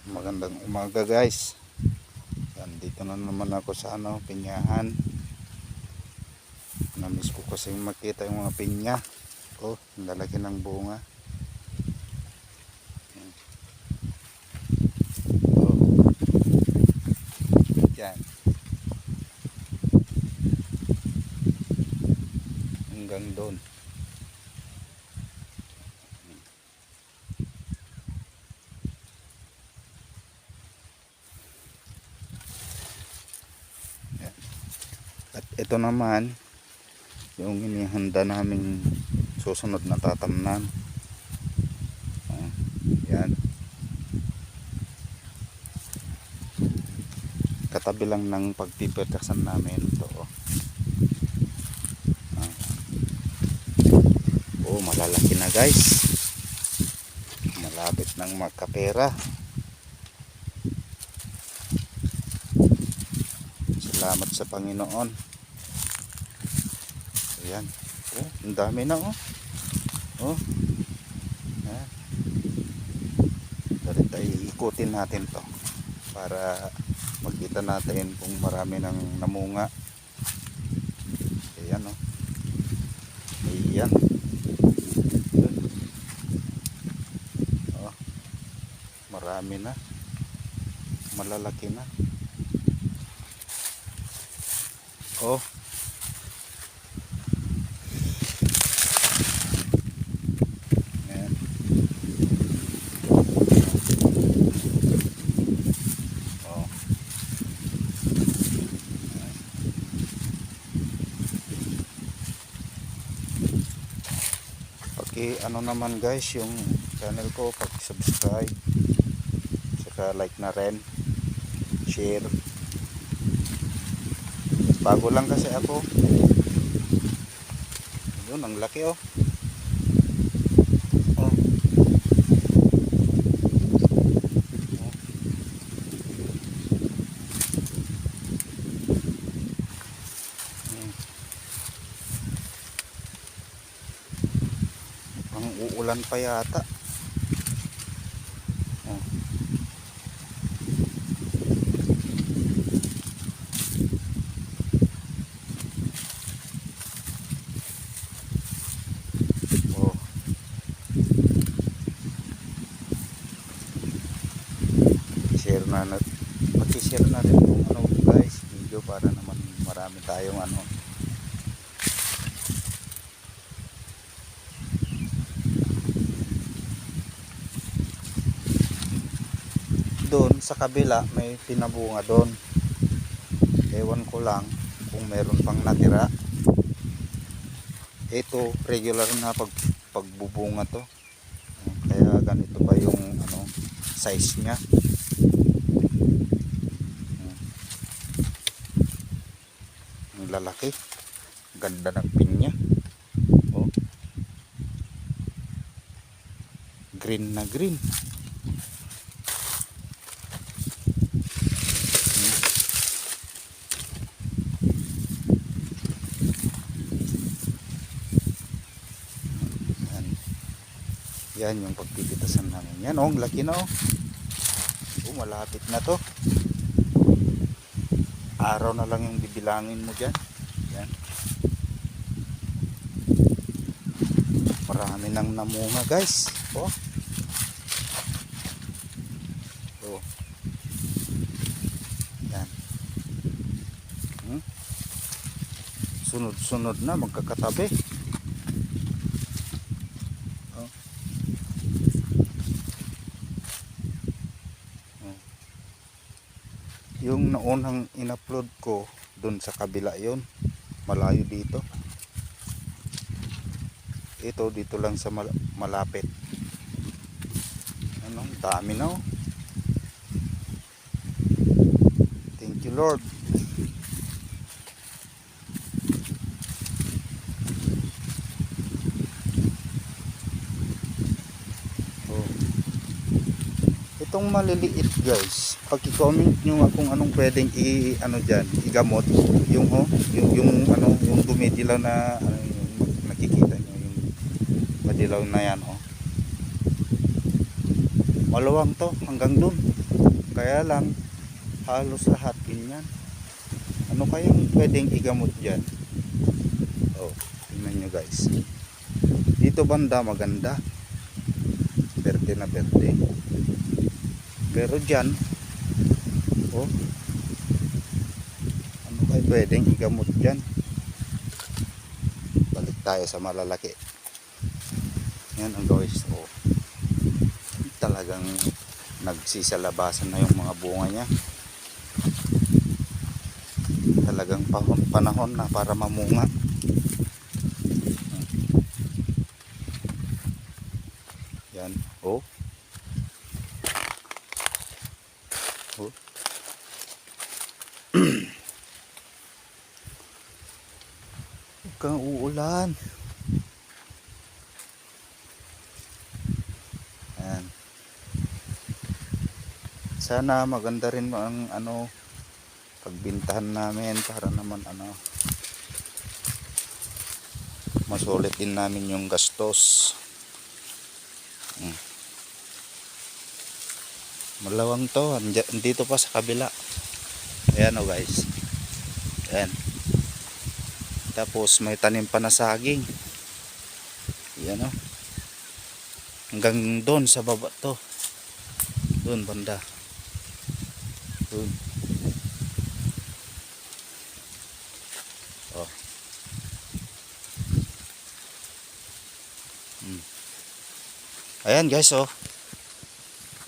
Magandang umaga guys. Yan, dito na naman ako sa pinyahan. Namiss ko kasi makita yung mga pinya. Oh, ang lalaki ng bunga. Yan. Oh. Yan. Hanggang doon. At ito naman yung inihanda naming susunod na tatamnan. Yan. Katabi lang ng pagpipitasan namin ito. Oh, malalaki na guys. Malapit ng magkapera. Salamat sa Panginoon. Ayan. Oh, ang dami na oh. Oh. Ayan. Dalit ay ikutin natin to para makita natin kung marami ng namunga. Ayan oh. Ayan. Oh. Marami na. Malalaki na. Oh. Ayan. Oh. Ano naman guys yung channel ko, pag-subscribe, saka like na rin, share. Bago lang kasi ako. Yun, ang laki oh. Oh. Ang uulan pa yata. Oh. Oh. Share na pag-share na rin yung guys, video para naman marami tayong doon sa kabila may pinabunga doon. Ewan ko lang kung meron pang natira. Ito regular na pagbubunga to. Kaya ganito pa yung size niya. Ang lalaki. Ganda ng pinya. Oh. Green na green. Yan yung pagpipitasan namin. Yan oh, ang laki na oh. Oh, malapit na to. Araw na lang yung bibilangin mo dyan. Yan. Marami nang namunga guys. Oh. Oh. Yan. Sunod-sunod na magkakatabi. Yung naunang in-upload ko dun sa kabila yon, malayo dito. Ito dito lang sa malapit. Dami na oh. Thank you Lord. Itong maliliit guys, pag-comment nyo kung anong pwedeng dyan, igamot yung yung dumidilaw na yung nakikita nyo, yung madilaw na yan oh. Maluwang to hanggang dun. Kaya lang, halos lahat ganyan. Ano kayang pwedeng igamot dyan? Oh, tingnan nyo guys. Dito banda maganda. Berde na berde. Pero dyan, oh, ano kayo pwedeng igamot dyan? Balik tayo sa malalaki. Yan ang guys. Oh, talagang nagsisalabasan na yung mga bunga niya. Talagang panahon na para mamunga. Yan. Oh. Oh. Huwag kang uulan. Yan. Sana maganda rin ang ano pagbintahan namin para naman ano masulit din namin yung gastos. Malawang to, dito pa sa kabila. Ayan o guys. Ayan. Tapos may tanim pa na saging. Ayan o. Hanggang doon sa baba to. Doon banda. Doon. Oh. Ayan guys oh.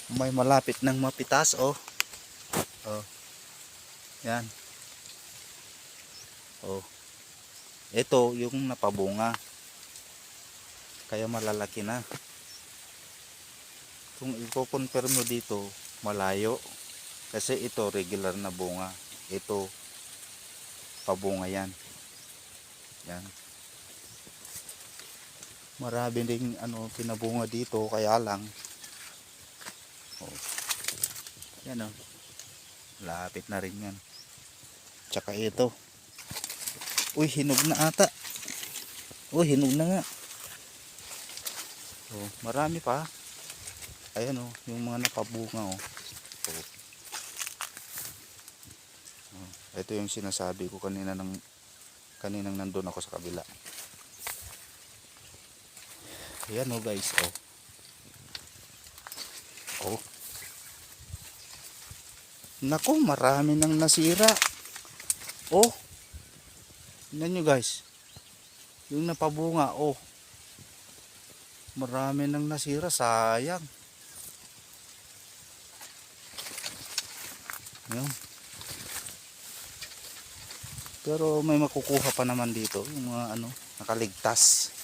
May malapit ng mapitas oh. Oh. Yan. Oh. Ito yung napabunga. Kaya malalaki na. Kung i-confirm mo dito, malayo. Kasi ito regular na bunga. Ito pabunga yan. Yan. Marami ding ano pinabunga dito kaya lang. Oh. Yan oh. Lapit na rin yan. Tsaka ito. Uy, hinog na ata. Uy, hinog na nga. Oh, marami pa. Ayan oh, yung mga napabunga oh. Oh. Oh. Ito yung sinasabi ko kaninang nandun ako sa kabila. Ayan oh guys oh. Oh. Naku, marami nang nasira. Oh. Tingnan nyo guys. Yung napabunga, oh. Marami nang nasira, sayang. Yun. Pero may makukuha pa naman dito, yung mga ano, nakaligtas.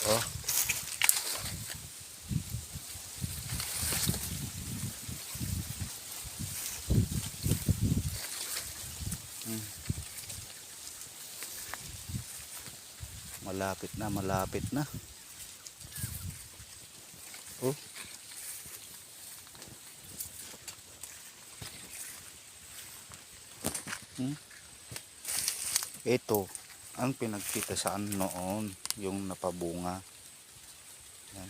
Oh. Malapit na, malapit na. Oh. Ito ang pinagpitasaan noon, yung napabunga. Yan.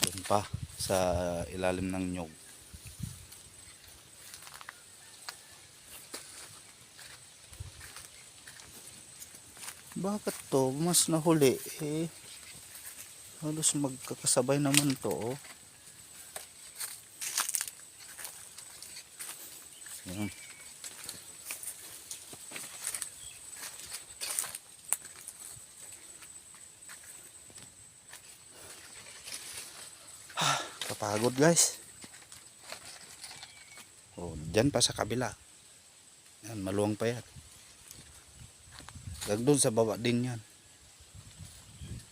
Doon pa sa ilalim ng nyog. Bakit to mas nahuli eh? Halos magkakasabay naman to oh. Yan. Kapagod guys. Oh, dyan pa sa kabila. Yan, maluwang pa yan. Hanggang doon sa baba din yan.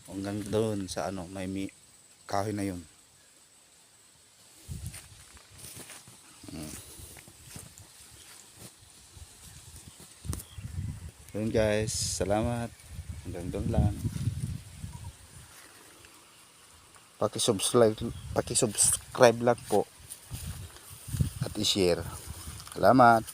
Hanggang doon sa ano, may kahoy na yun. Yun guys, salamat. Hanggang doon lang. Paki-subscribe lang po at i-share. Salamat.